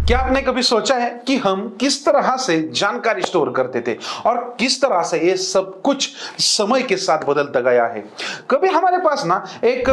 क्या आपने कभी सोचा है कि हम किस तरह से जानकारी स्टोर करते थे और किस तरह से ये सब कुछ समय के साथ बदलता गया है। कभी हमारे पास ना एक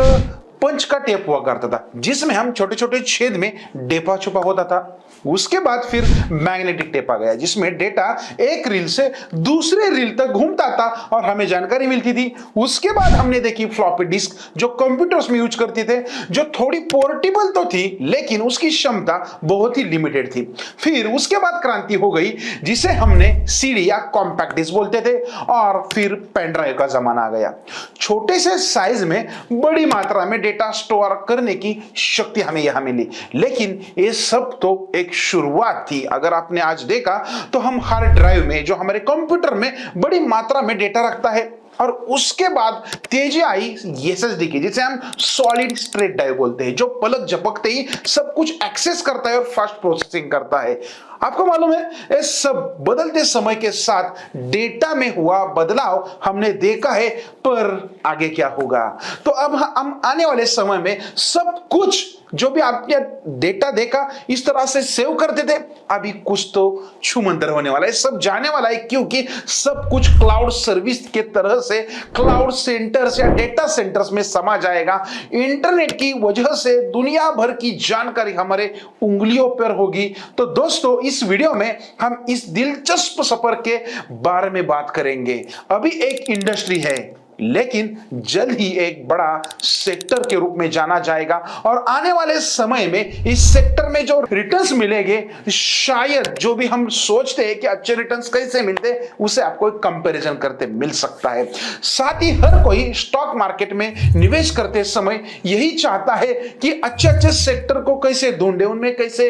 पंच का टेप हुआ करता था जिसमें हम छोटे छोटे छेद में डेटा छुपा होता था। उसके बाद फिर मैग्नेटिक टेप आ गया जिसमें डेटा एक रील से दूसरे रील तक घूमता था और हमें जानकारी मिलती थी। उसके बाद हमने देखी फ्लॉपी डिस्क जो कंप्यूटर्स में यूज करते थे, जो थोड़ी पोर्टेबल तो थी लेकिन उसकी क्षमता बहुत ही लिमिटेड थी। फिर उसके बाद क्रांति हो गई जिसे हमने सीडी या कॉम्पैक्ट डिस्क बोलते थे और फिर पेन ड्राइव का जमाना आ गया। छोटे से साइज में बड़ी मात्रा में डेटा स्टोर करने की शक्ति हमें यहां मिली, लेकिन ये सब तो एक शुरुआत थी। अगर आपने आज देखा तो हम हार्ड ड्राइव में जो हमारे कंप्यूटर में बड़ी मात्रा में डेटा रखता है और उसके बाद तेजी आई एसएसडी की जिसे हम सॉलिड स्टेट ड्राइव बोलते हैं, जो पलक झपकते ही सब कुछ एक्सेस करता है और फास्ट प्रोसेसिंग करता है। आपको मालूम है ये सब बदलते समय के साथ डेटा में हुआ बदलाव हमने देखा है, पर आगे क्या होगा? तो अब हम आने वाले समय में सब कुछ जो भी आपने डेटा देखा इस तरह से सेव करते थे, अभी कुछ तो छूमंतर होने वाला है, सब जाने वाला है, क्योंकि सब कुछ क्लाउड सर्विस के तरह से क्लाउड सेंटर्स या डेटा सेंटर्स में समा जाएगा। इंटरनेट की वजह से दुनिया भर की जानकारी हमारे उंगलियों पर होगी। तो दोस्तों इस वीडियो में हम इस दिलचस्प सफर के बारे में बात करेंगे। अभी एक इंडस्ट्री है लेकिन जल्द ही एक बड़ा सेक्टर के रूप में जाना जाएगा और आने वाले समय में इस सेक्टर में जो रिटर्न्स मिलेंगे, शायद जो भी हम सोचते हैं कि अच्छे रिटर्न्स कैसे मिलते हैं उसे आपको एक कंपैरिजन करते मिल सकता है। साथ ही हर कोई स्टॉक मार्केट में निवेश करते समय यही चाहता है कि अच्छे अच्छे सेक्टर को कैसे ढूंढे, उनमें कैसे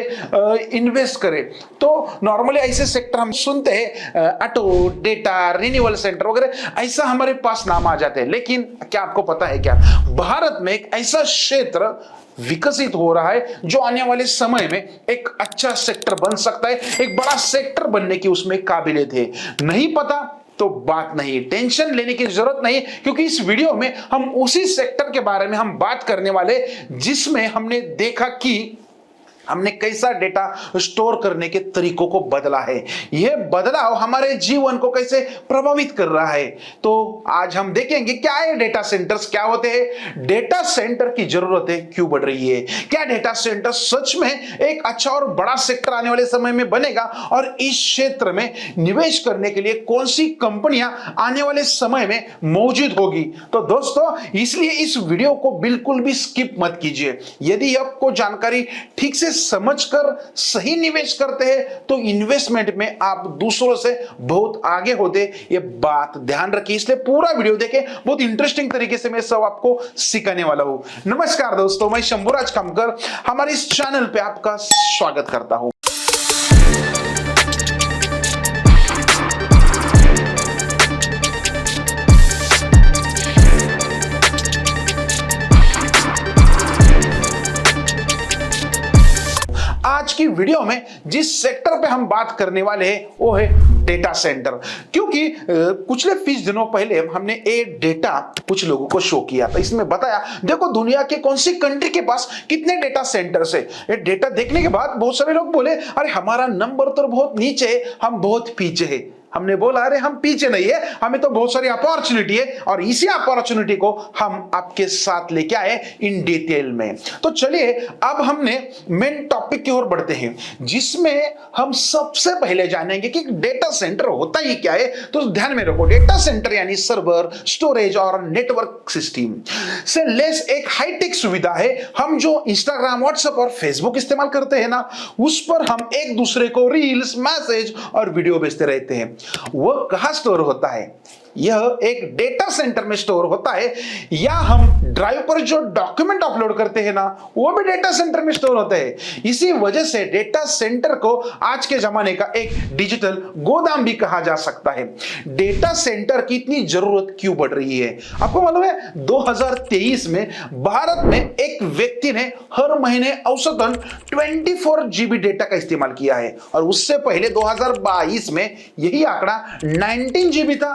इन्वेस्ट करे। तो नॉर्मली ऐसे सेक्टर हम सुनते हैं ऑटो, डेटा, रिन्यूएबल सेंटर वगैरह, ऐसा हमारे पास नाम आ जाते हैं। लेकिन क्या आपको पता है क्या भारत में एक ऐसा क्षेत्र विकसित हो रहा है जो आने वाले समय में एक अच्छा सेक्टर बन सकता है, एक बड़ा सेक्टर बनने की उसमें काबिलियत है? नहीं पता तो बात नहीं, टेंशन लेने की जरूरत नहीं, क्योंकि इस वीडियो में हम उसी सेक्टर के बारे में हम बात करने वाले जिसमें हमने देखा कि हमने कैसा डेटा स्टोर करने के तरीकों को बदला है, यह बदलाव हमारे जीवन को कैसे प्रभावित कर रहा है। तो आज हम देखेंगे क्या है डेटा सेंटर्स, क्या होते हैं, डेटा सेंटर की जरूरतें क्यों बढ़ रही है, क्या डेटा सेंटर सच में एक अच्छा और बड़ा सेक्टर आने वाले समय में बनेगा और इस क्षेत्र में निवेश करने के लिए कौन सी कंपनियां आने वाले समय में मौजूद होगी। तो दोस्तों इसलिए इस वीडियो को बिल्कुल भी स्किप मत कीजिए। यदि आपको जानकारी ठीक से समझकर सही निवेश करते हैं तो इन्वेस्टमेंट में आप दूसरों से बहुत आगे होते, ये बात ध्यान रखिए। इसलिए पूरा वीडियो देखें, बहुत इंटरेस्टिंग तरीके से मैं सब आपको सिखाने वाला हूं। नमस्कार दोस्तों, मैं शंभुराज कामकर हमारे इस चैनल पे आपका स्वागत करता हूं। आज की वीडियो में जिस सेक्टर पे हम बात करने वाले हैं वो है डेटा सेंटर, क्योंकि पिछले 20 दिनों पहले हमने एक डेटा कुछ लोगों को शो किया था। इसमें बताया देखो दुनिया के कौन सी कंट्री के पास कितने डेटा सेंटर्स है। ये डेटा देखने के बाद बहुत सारे लोग बोले अरे हमारा नंबर तो बहुत नीचे है, हम बहुत पीछे है। हमने बोला अरे हम पीछे नहीं है, हमें तो बहुत सारी अपॉर्चुनिटी है और इसी अपॉर्चुनिटी को हम आपके साथ लेके आए इन डिटेल में। तो चलिए अब हमने मेन टॉपिक की ओर बढ़ते हैं जिसमें हम सबसे पहले जानेंगे कि डेटा सेंटर होता ही क्या है। तो ध्यान में रखो, डेटा सेंटर यानी सर्वर, स्टोरेज और नेटवर्क सिस्टम से लेस एक हाईटेक सुविधा है। हम जो इंस्टाग्राम, व्हाट्सएप और फेसबुक इस्तेमाल करते हैं ना, उस पर हम एक दूसरे को रील्स, मैसेज और वीडियो भेजते रहते हैं। वह कहां स्टोर होता है? यह एक डेटा सेंटर में स्टोर होता है, या हम ड्राइव पर जो डॉक्यूमेंट अपलोड करते हैं ना, वो भी डेटा सेंटर में स्टोर होते हैं। इसी वजह से डेटा सेंटर को आज के जमाने का एक डिजिटल गोदाम भी कहा जा सकता है। डेटा सेंटर की इतनी जरूरत क्यों बढ़ रही है? आपको मालूम है 2023 में भारत में एक व्यक्ति ने हर महीने औसतन 24 GB डेटा का इस्तेमाल किया है और उससे पहले 2022 में यही आंकड़ा 19 GB था।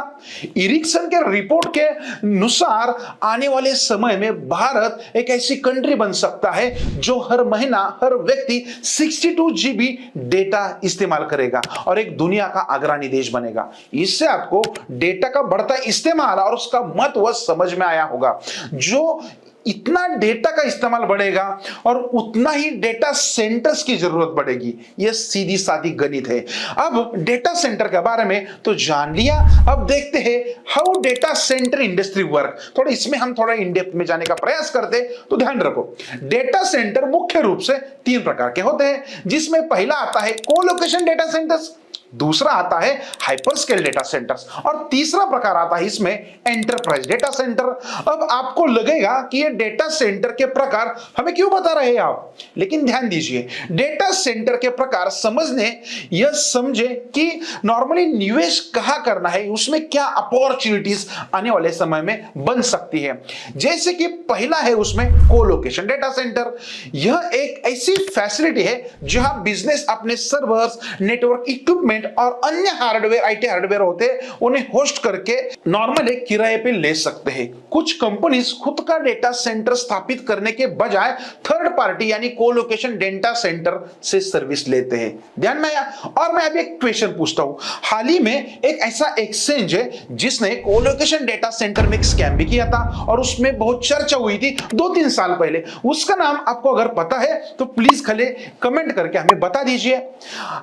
इरिक्सन के रिपोर्ट के अनुसार आने वाले समय में भारत एक ऐसी कंट्री बन सकता है जो हर महीना हर व्यक्ति 62 GB डेटा इस्तेमाल करेगा और एक दुनिया का अग्रणी देश बनेगा। इससे आपको डेटा का बढ़ता इस्तेमाल और उसका महत्व समझ में आया होगा। जो इतना डेटा का इस्तेमाल बढ़ेगा और उतना ही डेटा सेंटर्स की जरूरत बढ़ेगी। यह सीधी सादी गणित है। अब डेटा सेंटर के बारे में तो जान लिया, अब देखते हैं how data centre industry work. थोड़ा इसमें हम थोड़ा इन डेप्थ में जाने का प्रयास करते तो ध्यान रखो, डेटा सेंटर मुख्य रूप से 3 प्रकार के होते हैं, जिसमें पहला आता है कोलोकेशन डेटा सेंटर्स, दूसरा आता है हाइपरस्केल डेटा सेंटर्स और तीसरा प्रकार आता है इसमें एंटरप्राइज डेटा सेंटर। अब आपको लगेगा कि ये डेटा सेंटर के प्रकार हमें क्यों बता रहे हैं आप, लेकिन ध्यान दीजिए, डेटा सेंटर के प्रकार समझने यह समझे कि नॉर्मली निवेश कहां करना है, उसमें क्या अपॉर्चुनिटीज आने वाले समय में बन सकती है। जैसे कि पहला है उसमें कोलोकेशन डेटा सेंटर। यह एक ऐसी फैसिलिटी है जहां बिजनेस अपने सर्वर्स, नेटवर्क इक्विपमेंट और अन्य हार्डवेयर, आईटी हार्डवेयर होते हैं, उन्हें होस्ट करके नॉर्मली किराए पे ले सकते हैं। कुछ कंपनीज खुद का डेटा सेंटर स्थापित करने के बजाय थर्ड पार्टी यानी कोलोकेशन डेटा सेंटर से सर्विस लेते हैं। ध्यान में आया। और मैं अभी एक क्वेश्चन पूछता हूं, हाल ही में एक ऐसा एक्सचेंज है जिसने कोलोकेशन डेटा सेंटर में एक स्कैम भी किया था और उसमें बहुत चर्चा हुई थी 2-3 साल पहले। उसका नाम आपको अगर पता है तो प्लीज खाली कमेंट करके हमें बता दीजिए।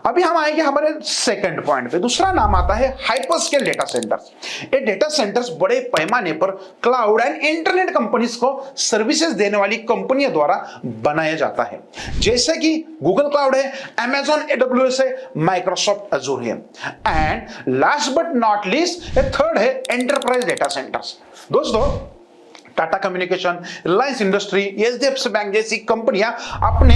अभी हम आएंगे हमारे सेकंड पॉइंट पे। दूसरा नाम आता है हाइपरस्केल डेटा सेंटर्स। ये डेटा सेंटर्स बड़े पैमाने पर क्लाउड एंड इंटरनेट कंपनीज को सर्विसेज देने वाली कंपनियों द्वारा बनाया जाता है, जैसे कि गूगल क्लाउड है, Amazon AWS है, माइक्रोसॉफ्ट अजूर है। And last but not least third है एंटरप्राइज डेटा सेंटर्स। दोस्तों, Tata communication, Reliance industry, HDFC bank जैसी कंपनियां अपने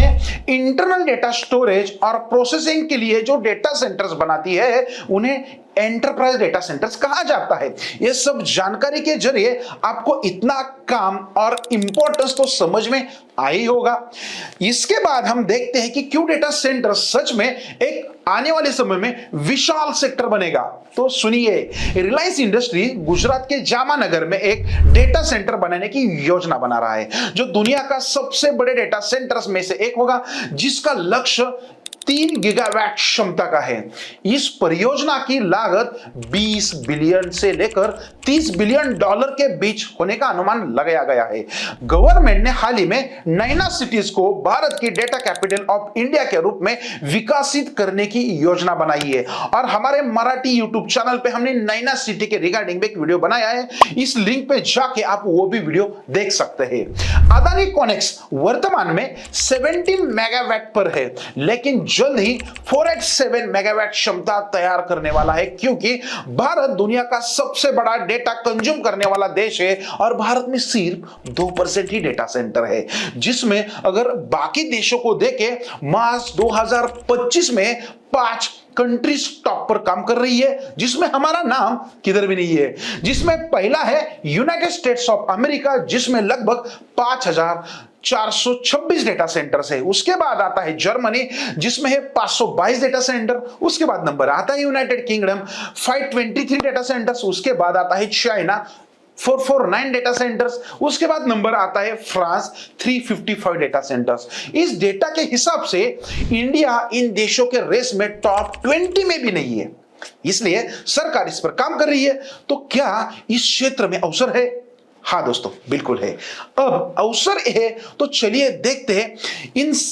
इंटरनल डेटा स्टोरेज और प्रोसेसिंग के लिए जो डेटा सेंटर्स बनाती है उन्हें एंटरप्राइज डेटा सेंटर्स कहा जाता है। यह सब जानकारी के जरिए आपको इतना काम और इंपॉर्टेंस तो समझ में आई होगा। इसके बाद हम देखते हैं कि क्यों डेटा सेंटर सच में एक आने वाले समय में विशाल सेक्टर बनेगा। तो सुनिए, रिलायंस इंडस्ट्री गुजरात के जामानगर में एक डेटा सेंटर बनाने की योजना बना रहा है, जो दुनिया का सबसे बड़े डेटा सेंटर्स में से एक होगा, जिसका लक्ष्य 3 गीगावाट क्षमता का है। इस परियोजना की लागत 20 बिलियन से लेकर 30 बिलियन डॉलर के बीच होने का अनुमान लगाया गया है। गवर्नमेंट ने हाल ही में नैना सिटीज को भारत की डेटा कैपिटल ऑफ इंडिया के रूप में विकसित करने की योजना बनाई है और हमारे मराठी यूट्यूब चैनल पे हमने नैना सिटी के रिगार्डिंग में एक वीडियो बनाया है। इस लिंक पे जाके आप वो भी वीडियो देख सकते हैं। अदानी कॉनेक्स वर्तमान में 17 मेगावाट पर है, लेकिन जल्द ही 4x7 मेगावाट क्षमता तैयार करने वाला है, क्योंकि भारत दुनिया का सबसे बड़ा डेटा कंज्यूम करने वाला देश है और भारत में सिर्फ 2% ही डेटा सेंटर है, जिसमें अगर बाकी देशों को देखें, मार्च 2025 में 5 कंट्रीज टॉप पर काम कर रही है, जिसमें हमारा नाम किधर भी नहीं है। जिसमें पहला है यूनाइटेड स्टेट्स ऑफ अमेरिका, जिसमें लगभग 5426 डेटा सेंटर्स है। उसके बाद आता है जर्मनी, जिसमें है 522 डेटा सेंटर। उसके बाद नंबर आता है यूनाइटेड किंगडम, 523 डेटा सेंटर्स। उसके बाद आता है चाइना, 449 डेटा सेंटर्स। उसके बाद नंबर आता है फ्रांस, 355 डेटा सेंटर्स। इस डेटा के हिसाब से इंडिया इन देशों के रेस में टॉप 20 में भी नहीं है, इसलिए सरकार इस पर काम कर रही है। तो क्या इस क्षेत्र में अवसर है? हाँ दोस्तों, बिल्कुल है। अब अवसर है तो चलिए देखते हैं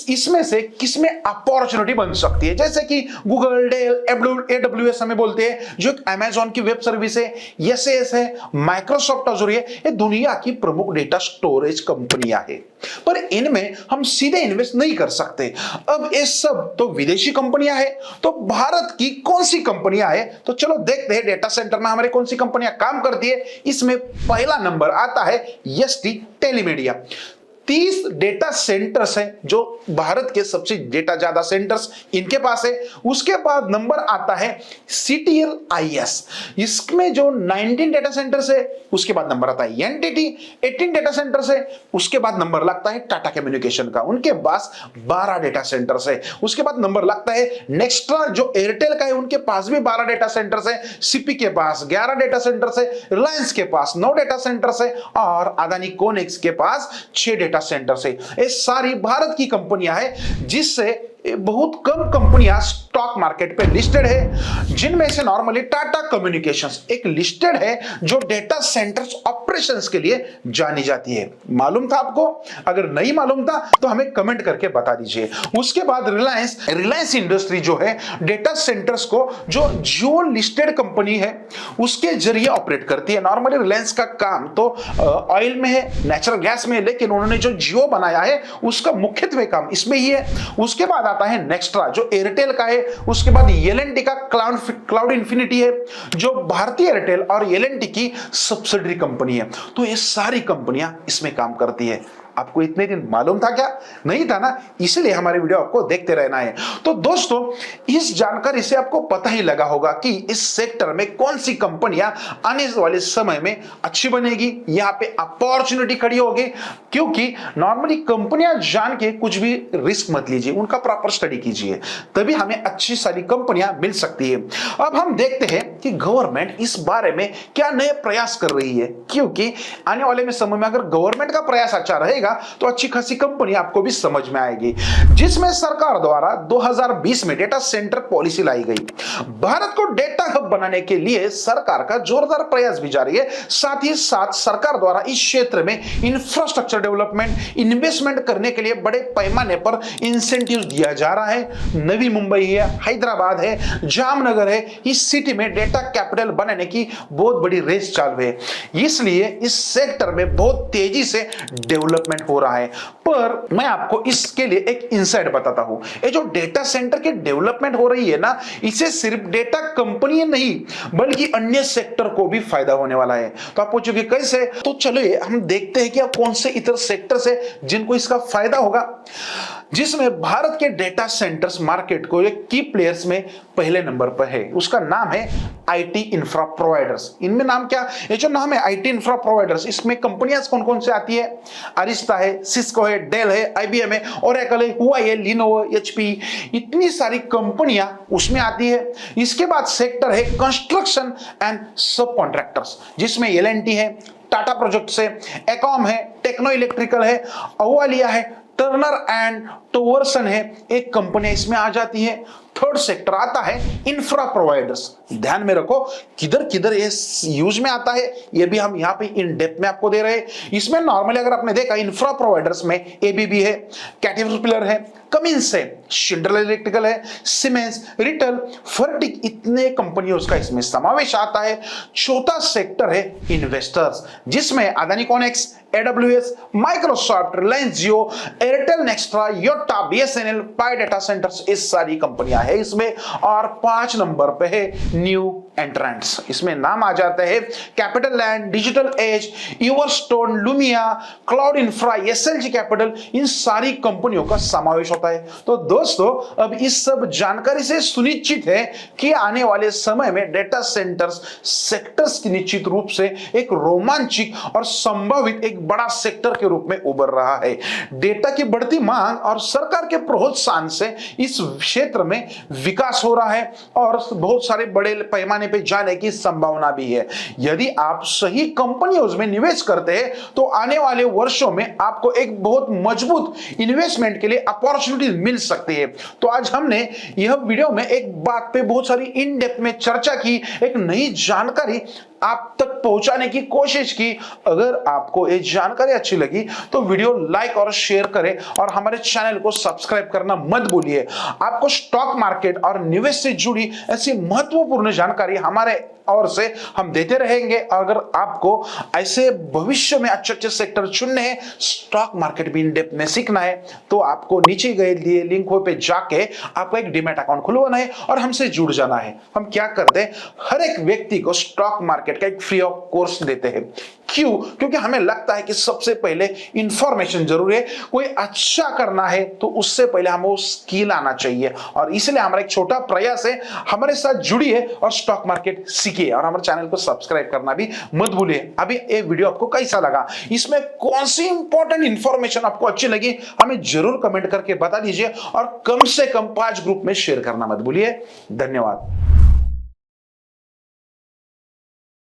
इसमें से किसमें अपॉर्चुनिटी बन सकती है। जैसे कि गूगल, डेल, AWS हमें बोलते हैं, जो Amazon की वेब सर्विस है, SAS है, माइक्रोसॉफ्ट अजूर है, ये दुनिया की प्रमुख डेटा स्टोरेज कंपनियां हैं, पर इनमें हम सीधे इन्वेस्ट नहीं कर सकते। अब ये सब तो विदेशी कंपनियां हैं, तो भारत की कौन सी कंपनियां हैं? तो चलो देखते हैं डेटा सेंटर में हमारे कौन सी कंपनियां काम करती है। इसमें पहला नंबर आता है ST टेलीमीडिया। 30 डेटा सेंटर्स हैं जो भारत के सबसे डेटा ज्यादा सेंटर्स इनके पास है। उसके बाद नंबर आता है CTLIS, इसमें जो 19 डेटा सेंटर्स है। उसके बाद नंबर आता है NTT, 18 डेटा सेंटर्स है। उसके बाद नंबर लगता है टाटा कम्युनिकेशन का, उनके पास 12 डेटा सेंटर्स है। उसके बाद नंबर लगता है नेक्स्ट्रा जो एयरटेल का है, उनके पास भी 12 डेटा सेंटर्स है। CP के पास 11 डेटा सेंटर्स है। रिलायंस के पास 9 डेटा सेंटर्स है और अदानी कोनेक्स के पास 6 डेटा सेंटर्स है। ये सारी भारत की कंपनियां हैं, जिससे बहुत कम कंपनियां स्टॉक मार्केट पे लिस्टेड है, जिनमें से नॉर्मली टाटा कम्युनिकेशंस एक लिस्टेड है जो डेटा सेंटर्स ऑपरेशंस के लिए जानी जाती है। मालूम था आपको? अगर नहीं मालूम था तो हमें कमेंट करके बता दीजिए। उसके बाद रिलायंस इंडस्ट्री जो है डेटा सेंटर्स को, जो जियो लिस्टेड कंपनी है, उसके जरिए ऑपरेट करती है। नॉर्मली रिलायंस का काम तो ऑयल में है, नेचुरल गैस में है, लेकिन उन्होंने जो जियो बनाया है उसका मुख्यत्वे काम इसमें ही है। उसके बाद आता है नेक्स्ट्रा जो एयरटेल का है। उसके बाद L&T का क्लाउड इन्फिनिटी है, जो भारतीय एयरटेल और L&T की सब्सिडरी कंपनी है। तो ये सारी कंपनियां इसमें काम करती है। आपको इतने दिन मालूम था क्या? नहीं था ना, इसलिए हमारे वीडियो आपको देखते रहना है। तो दोस्तों, इस जानकारी से आपको पता ही लगा होगा कि इस सेक्टर में कौन सी कंपनियां आने वाले समय में अच्छी बनेगी, यहां पे अपॉर्चुनिटी खड़ी होगी। क्योंकि नॉर्मली कंपनियां जान के कुछ भी रिस्क मत लीजिए, उनका प्रॉपर स्टडी कीजिए, तभी हमें अच्छी सारी कंपनियां मिल सकती है। अब हम देखते हैं कि गवर्नमेंट इस बारे में क्या नए प्रयास कर रही है, क्योंकि आने वाले में समय में अगर गवर्नमेंट का प्रयास अच्छा रहेगा तो अच्छी खासी कंपनी आपको भी समझ में आएगी। जिसमें सरकार द्वारा 2020 में डेटा सेंटर पॉलिसी लाई गई। भारत को डेटा हब बनाने के लिए सरकार का जोरदार प्रयास भी जारी है। साथ ही साथ सरकार द्वारा इस क्षेत्र में इंफ्रास्ट्रक्चर डेवलपमेंट, इन्वेस्टमेंट करने के लिए बड़े पैमाने पर इंसेंटिव दिया जा रहा है। नवी मुंबई है, हैदराबाद है, जामनगर है, इस सिटी में डेटा कैपिटल बनाने की बहुत बड़ी रेस चालू है। इसलिए इस सेक्टर में बहुत तेजी से डेवलपमेंट हो रहा है। पर मैं आपको इसके लिए एक इनसाइट बताता हूं। ये जो डेटा सेंटर की डेवलपमेंट हो रही है ना, इसे सिर्फ डेटा कंपनी नहीं बल्कि अन्य सेक्टर को भी फायदा होने वाला है। तो आप पूछोगे कैसे? तो चलिए हम देखते हैं कि आप कौन से इतर सेक्टर्स है जिनको इसका फायदा होगा। जिसमें भारत के डेटा सेंटर्स मार्केट को एक की प्लेयर्स में पहले नंबर पर है। उसका नाम है IT इंफ्रा प्रोवाइडर्स। इनमें नाम क्या? ये जो नाम है IT इंफ्रा प्रोवाइडर्स, इसमें कंपनियां कौन कौन से आती है? अरिस्टा है, सिस्को है, डेल है, IBM है, ओरेकल है, हुआई है, लिनोवो, HP, इतनी सारी कंपनियां उसमें आती है। इसके बाद सेक्टर है कंस्ट्रक्शन एंड सब कॉन्ट्रैक्टर्स, जिसमें L&T है, टाटा प्रोजेक्ट्स है, एकॉम है, टेक्नो इलेक्ट्रिकल है, अवालिया है, टर्नर एंड टोवर्सन है, एक कंपनी इसमें आ जाती है। थर्ड सेक्टर आता है इंफ्रा प्रोवाइडर्स। ध्यान में रखो किधर किधर ये यूज में आता है, ये भी हम यहाँ पे इन डेप्थ में आपको दे रहे हैं। इसमें नॉर्मली अगर आपने देखा इंफ्रा प्रोवाइडर्स में ABB है, कैटरपिलर है, कमिंस है, शिंडलर इलेक्ट्रिकल है, सीमेंस, रिटेल, फर्टिक, इतने कंपनियों का इसमें समावेश आता है। चौथा सेक्टर है इन्वेस्टर्स, जिसमें अदानी कोनेक्स, AWS, माइक्रोसॉफ्ट, रिलायंस जियो, एयरटेल, नेक्स्ट्रा, योटा, BSNL, पाई डेटा सेंटर्स, इस सारी कंपनियां है इसमें। और 5 नंबर पे है न्यू एंट्रेंट्स। इसमें नाम आ जाते हैं कैपिटल लैंड, डिजिटल एज, यूवरस्टोन, Lumia, Cloud Infra, SLG Capital, इन सारी कंपनियों का समावेश होता है। तो दोस्तों, अब इस सब जानकारी से सुनिश्चित है कि आने वाले समय में डेटा सेंटर्स सेक्टर्स की निश्चित रूप से एक रोमांचक और संभावित एक बड़ा सेक्टर के रूप में उभर रहा है। डेटा की बढ़ती मांग और सरकार के प्रोत्साहन से इस क्षेत्र में विकास हो रहा है और बहुत सारे बड़े पैमाने पे जाने की संभावना भी है। यदि आप सही कंपनियों में निवेश करते हैं तो आने वाले वर्षों में आपको एक बहुत मजबूत इन्वेस्टमेंट के लिए अपॉर्चुनिटी मिल सकती है। तो आज हमने यह वीडियो में एक बात पे बहुत सारी इन डेप्थ में चर्चा की, एक नई जानकारी आप तक पहुंचाने की कोशिश की। अगर आपको ये जानकारी अच्छी लगी तो वीडियो लाइक और शेयर करें और हमारे चैनल को सब्सक्राइब करना मत भूलिए। आपको स्टॉक मार्केट और निवेश से जुड़ी ऐसी महत्वपूर्ण जानकारी हमारे और से हम देते रहेंगे। अगर आपको ऐसे भविष्य में अच्छे अच्छे सेक्टर चुनने हैं, स्टॉक मार्केट भी इन डेप्थ में सीखना है, तो आपको नीचे गए दिए लिंक पे जाके आपको एक डीमैट अकाउंट खुलवाना है और हमसे जुड़ जाना है। हम क्या करते हैं, हर एक व्यक्ति को स्टॉक मार्केट का एक फ्री ऑफ कोर्स देते हैं। क्यों? क्योंकि हमें लगता है कि सबसे पहले इंफॉर्मेशन जरूरी है। कोई अच्छा करना है तो उससे पहले हमें वो स्किल आना चाहिए, और इसलिए हमारा एक छोटा प्रयास है, हमारे साथ जुड़िए और स्टॉक मार्केट सीखिए, और हमारे चैनल को सब्सक्राइब करना भी मत भूलिए। अभी ये वीडियो आपको कैसा लगा, इसमें कौन सी इंपॉर्टेंट इंफॉर्मेशन आपको अच्छी लगी, हमें जरूर कमेंट करके बता दीजिए, और कम से कम 5 ग्रुप में शेयर करना मत भूलिए। धन्यवाद।